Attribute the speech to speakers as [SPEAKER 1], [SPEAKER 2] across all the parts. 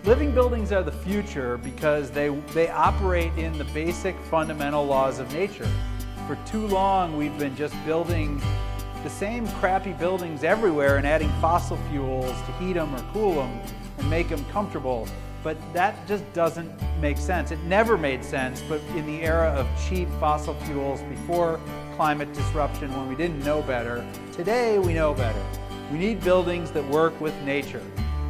[SPEAKER 1] Living buildings are the future because they operate in the basic fundamental laws of nature. For too long, we've been just building the same crappy buildings everywhere and adding fossil fuels to heat them or cool them and make them comfortable. But that just doesn't make sense. It never made sense, but in the era of cheap fossil fuels before climate disruption, when we didn't know better, today we know better. We need buildings that work with nature.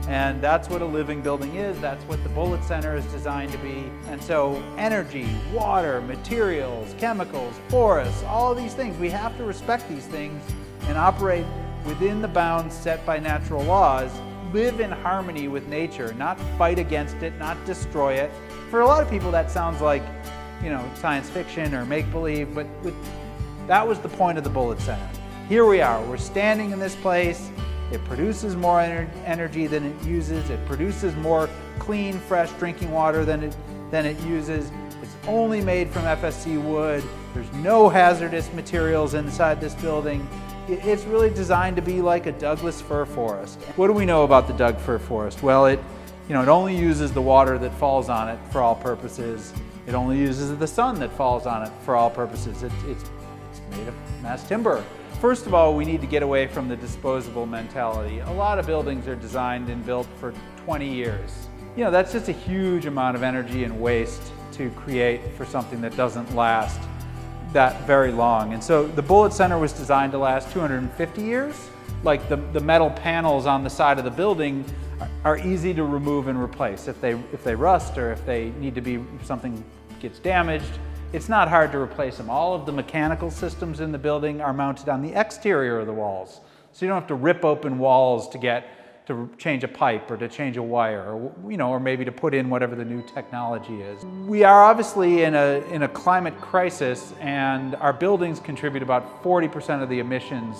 [SPEAKER 1] And that's what a living building is. That's what the Bullit Center is designed to be. And so energy, water, materials, chemicals, forests, all of these things, we have to respect these things and operate within the bounds set by natural laws, live in harmony with nature, not fight against it, not destroy it. For a lot of people that sounds like, science fiction or make-believe, but that was the point of the Bullit Center. Here we are, we're standing in this place. It produces more energy than it uses. It produces more clean, fresh drinking water than it uses. It's only made from FSC wood. There's no hazardous materials inside this building. It's really designed to be like a Douglas fir forest. What do we know about the Doug fir forest? Well, it only uses the water that falls on it for all purposes. It only uses the sun that falls on it for all purposes. It's made of mass timber. First of all, we need to get away from the disposable mentality. A lot of buildings are designed and built for 20 years. That's just a huge amount of energy and waste to create for something that doesn't last that very long. And so the Bullit Center was designed to last 250 years. Like the metal panels on the side of the building are easy to remove and replace. If they rust or if they need to be, something gets damaged, it's not hard to replace them. All of the mechanical systems in the building are mounted on the exterior of the walls. So you don't have to rip open walls to change a pipe or to change a wire, or maybe to put in whatever the new technology is. We are obviously in a climate crisis, and our buildings contribute about 40% of the emissions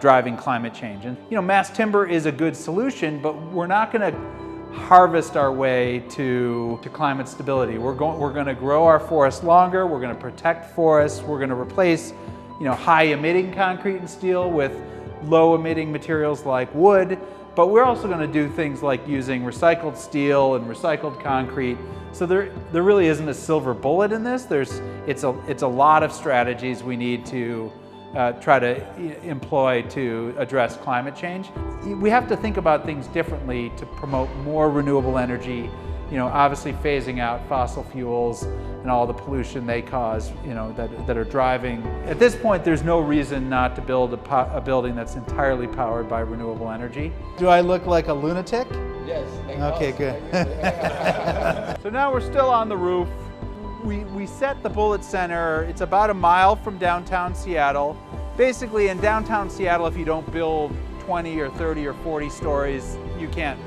[SPEAKER 1] driving climate change. And mass timber is a good solution, but we're not going to harvest our way to climate stability. We're going to grow our forests longer. We're going to protect forests. We're going to replace high emitting concrete and steel with low emitting materials like wood. But we're also going to do things like using recycled steel and recycled concrete. So there really isn't a silver bullet in this. It's a lot of strategies we need to try to employ to address climate change. We have to think about things differently to promote more renewable energy, obviously phasing out fossil fuels and all the pollution they cause, that are driving. At this point, there's no reason not to build a building that's entirely powered by renewable energy. Do I look like a lunatic?
[SPEAKER 2] Yes.
[SPEAKER 1] Okay, good. So now we're still on the roof. We set the Bullit Center, it's about a mile from downtown Seattle. Basically in downtown Seattle, if you don't build 20 or 30 or 40 stories, you can't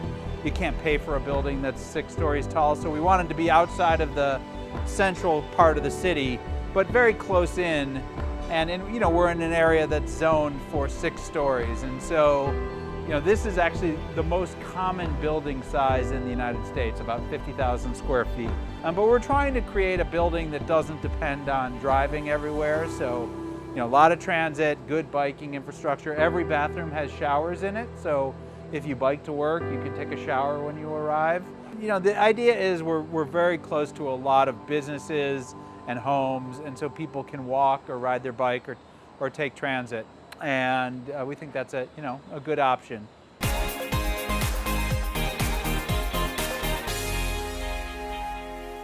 [SPEAKER 1] pay for a building that's 6 stories tall. So we wanted to be outside of the central part of the city, but very close in. And we're in an area that's zoned for 6 stories. And so this is actually the most common building size in the United States, about 50,000 square feet. But we're trying to create a building that doesn't depend on driving everywhere. So, a lot of transit, good biking infrastructure. Every bathroom has showers in it. So if you bike to work, you can take a shower when you arrive. The idea is we're very close to a lot of businesses and homes. And so people can walk or ride their bike or take transit. And we think that's a good option.